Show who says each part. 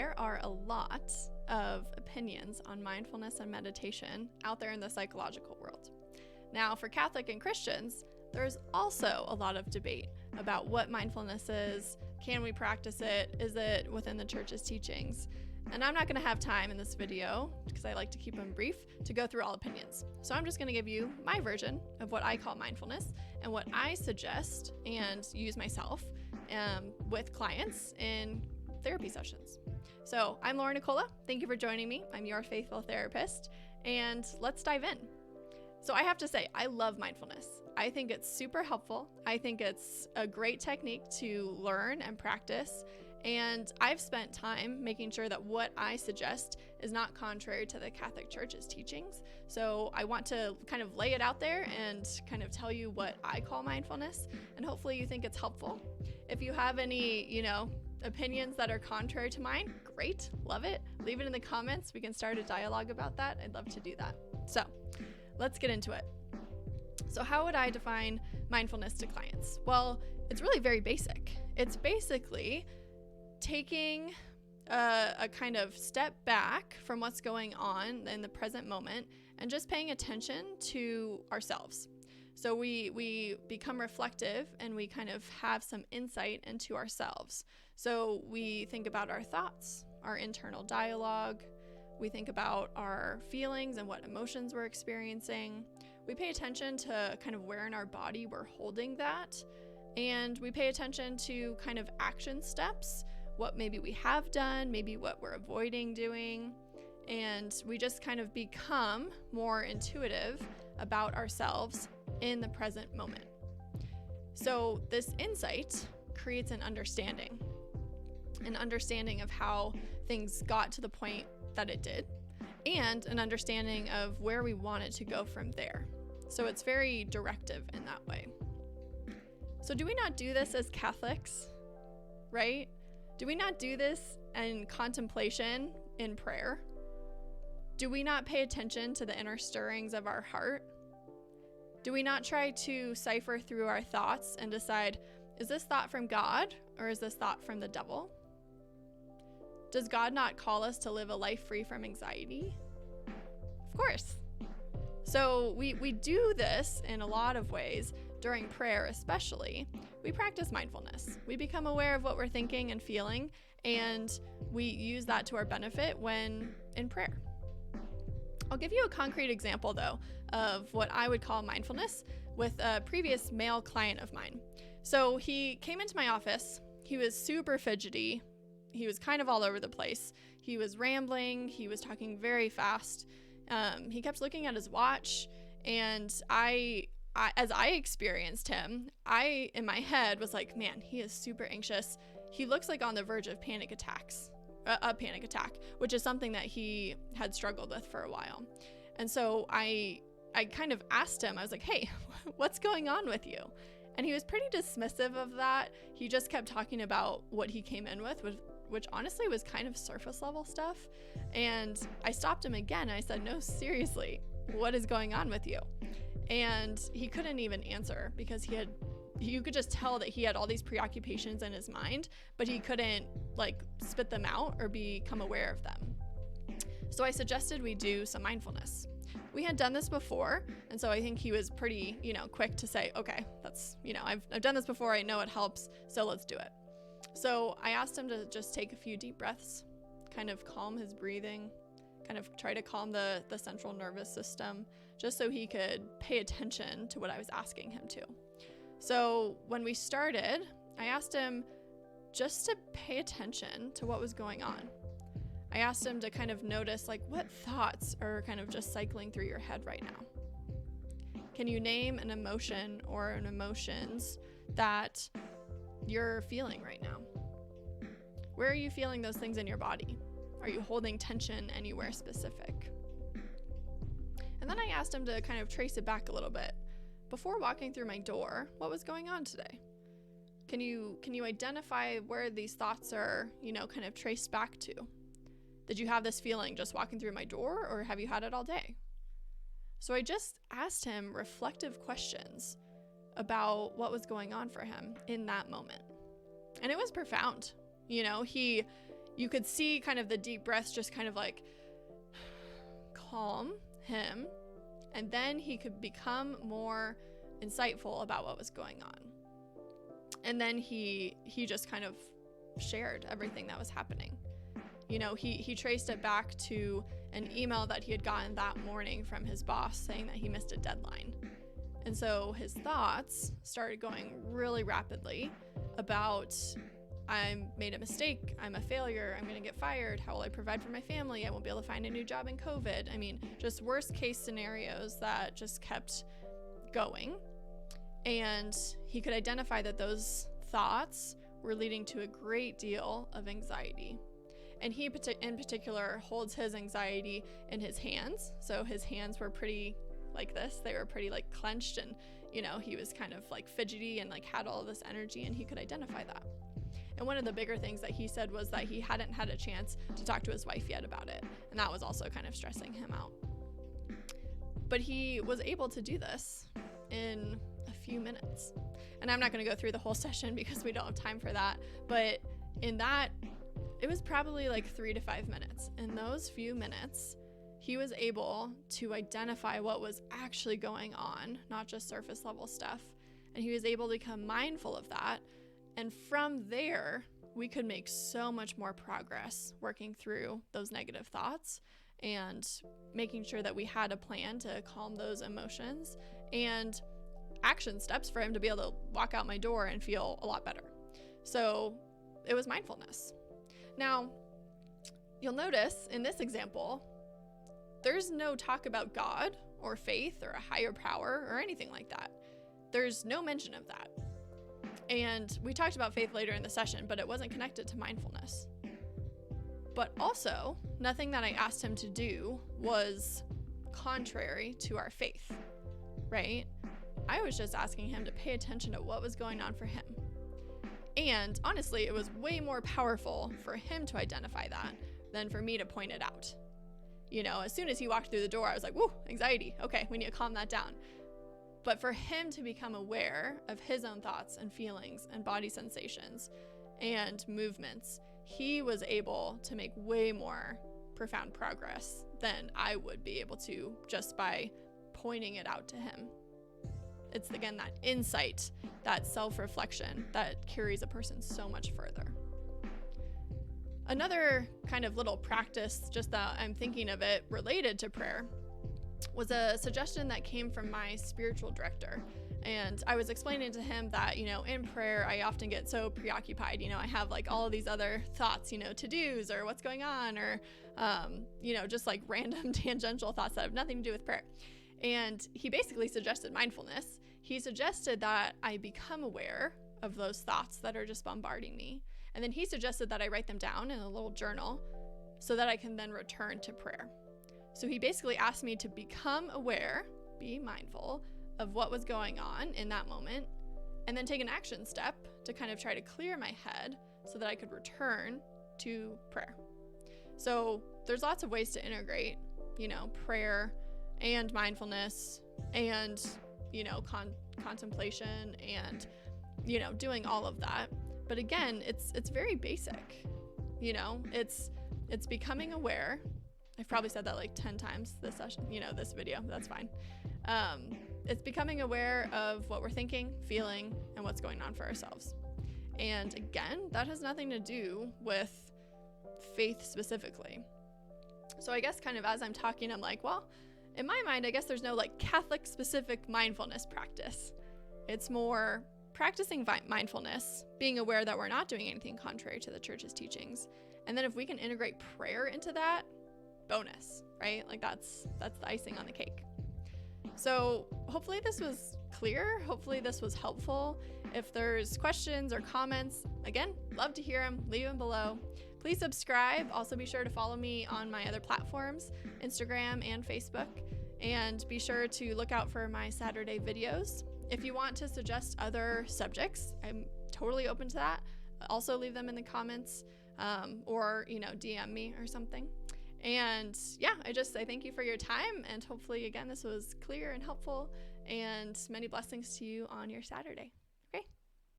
Speaker 1: There are a lot of opinions on mindfulness and meditation out there in the psychological world. Now, for Catholic and Christians, there's also a lot of debate about what mindfulness is. Can we practice it? Is it within the church's teachings? And I'm not going to have time in this video, because I like to keep them brief, to go through all opinions. So I'm just going to give you my version of what I call mindfulness and what I suggest and use myself with clients in therapy sessions. So I'm Laura Nicola. Thank you for joining me. I'm your faithful therapist, and let's dive in. So I have to say, I love mindfulness. I think it's super helpful. I think it's a great technique to learn and practice. And I've spent time making sure that what I suggest is not contrary to the Catholic Church's teachings. So I want to kind of lay it out there and kind of tell you what I call mindfulness. And hopefully you think it's helpful. If you have any, opinions that are contrary to mine, great, love it. Leave it in the comments. We can start a dialogue about that. I'd love to do that. So let's get into it. So how would I define mindfulness to clients? Well, it's really very basic. It's basically taking a kind of step back from what's going on in the present moment and just paying attention to ourselves. So we become reflective and we kind of have some insight into ourselves. So we think about our thoughts, our internal dialogue. We think about our feelings and what emotions we're experiencing. We pay attention to kind of where in our body we're holding that. And we pay attention to kind of action steps, what maybe we have done, maybe what we're avoiding doing. And we just kind of become more intuitive about ourselves in the present moment. So this insight creates an understanding of how things got to the point that it did, and an understanding of where we want it to go from there. So it's very directive in that way. So do we not do this as Catholics, right? Do we not do this in contemplation in prayer? Do we not pay attention to the inner stirrings of our heart? Do we not try to cipher through our thoughts and decide, is this thought from God or is this thought from the devil? Does God not call us to live a life free from anxiety? Of course. So we do this in a lot of ways. During prayer especially, we practice mindfulness. We become aware of what we're thinking and feeling, and we use that to our benefit when in prayer. I'll give you a concrete example, though, of what I would call mindfulness with a previous male client of mine. So he came into my office. He was super fidgety. He was kind of all over the place. He was rambling. He was talking very fast. He kept looking at his watch, and as I experienced him, in my head was like, man, he is super anxious. He looks like on the verge of a panic attack, which is something that he had struggled with for a while. And so I kind of asked him, I was like, hey, what's going on with you? And he was pretty dismissive of that. He just kept talking about what he came in with, which honestly was kind of surface level stuff. And I stopped him again. And I said, no, seriously, what is going on with you? And he couldn't even answer because you could just tell that he had all these preoccupations in his mind, but he couldn't spit them out or become aware of them. So I suggested we do some mindfulness. We had done this before, and so I think he was pretty, quick to say, okay, that's, I've done this before, I know it helps, so let's do it. So I asked him to just take a few deep breaths, kind of calm his breathing, kind of try to calm the central nervous system, just so he could pay attention to what I was asking him to. So when we started, I asked him just to pay attention to what was going on. I asked him to kind of notice what thoughts are kind of just cycling through your head right now. Can you name an emotion or an emotions that you're feeling right now? Where are you feeling those things in your body? Are you holding tension anywhere specific? And then I asked him to kind of trace it back a little bit. Before walking through my door, what was going on today? Can you identify where these thoughts are, kind of traced back to? Did you have this feeling just walking through my door, or have you had it all day? So I just asked him reflective questions about what was going on for him in that moment. And it was profound. He you could see kind of the deep breaths just kind of like calm him, and then he could become more insightful about what was going on. And then he just kind of shared everything that was happening. You know, he traced it back to an email that he had gotten that morning from his boss saying that he missed a deadline. And so his thoughts started going really rapidly about, I made a mistake, I'm a failure, I'm going to get fired, how will I provide for my family, I won't be able to find a new job in COVID. I mean, just worst case scenarios that just kept going. And he could identify that those thoughts were leading to a great deal of anxiety. And he in particular holds his anxiety in his hands. So his hands were pretty like this. They were pretty like clenched, and, you know, he was kind of like fidgety and like had all this energy, and he could identify that. And one of the bigger things that he said was that he hadn't had a chance to talk to his wife yet about it. And that was also kind of stressing him out. But he was able to do this in a few minutes. And I'm not going to go through the whole session because we don't have time for that. But in that, it was probably like 3 to 5 minutes. In those few minutes, he was able to identify what was actually going on, not just surface level stuff. And he was able to become mindful of that. And from there, we could make so much more progress working through those negative thoughts and making sure that we had a plan to calm those emotions and action steps for him to be able to walk out my door and feel a lot better. So it was mindfulness. Now, you'll notice in this example, there's no talk about God or faith or a higher power or anything like that. There's no mention of that. And we talked about faith later in the session, but it wasn't connected to mindfulness. But also, nothing that I asked him to do was contrary to our faith, right? I was just asking him to pay attention to what was going on for him. And honestly, it was way more powerful for him to identify that than for me to point it out. You know, as soon as he walked through the door, I was like, whoa, anxiety. Okay, we need to calm that down. But for him to become aware of his own thoughts and feelings and body sensations and movements, he was able to make way more profound progress than I would be able to just by pointing it out to him. It's, again, that insight, that self-reflection that carries a person so much further. Another kind of little practice, just that I'm thinking of it related to prayer, was a suggestion that came from my spiritual director. And I was explaining to him that, you know, in prayer, I often get so preoccupied. You know, I have like all of these other thoughts, you know, to-dos or what's going on or, you know, just like random tangential thoughts that have nothing to do with prayer. And he basically suggested mindfulness. He suggested that I become aware of those thoughts that are just bombarding me. And then he suggested that I write them down in a little journal so that I can then return to prayer. So he basically asked me to become aware, be mindful of what was going on in that moment, and then take an action step to kind of try to clear my head so that I could return to prayer. So there's lots of ways to integrate, you know, prayer and mindfulness and, you know, contemplation and, you know, doing all of that. But again, it's very basic, you know, it's becoming aware. I've probably said that like 10 times this session, you know, this video, that's fine. It's becoming aware of what we're thinking, feeling, and what's going on for ourselves. And again, that has nothing to do with faith specifically. So I guess kind of as I'm talking, I'm like, well, in my mind, I guess there's no like Catholic specific mindfulness practice. It's more practicing mindfulness, being aware that we're not doing anything contrary to the church's teachings. And then if we can integrate prayer into that, bonus, right? Like that's the icing on the cake. So hopefully this was clear. Hopefully this was helpful. If there's questions or comments, again, love to hear them. Leave them below. Please subscribe. Also be sure to follow me on my other platforms, Instagram and Facebook. And be sure to look out for my Saturday videos. If you want to suggest other subjects, I'm totally open to that. Also leave them in the comments or, you know, DM me or something. And yeah, I thank you for your time. And hopefully, again, this was clear and helpful. And many blessings to you on your Saturday.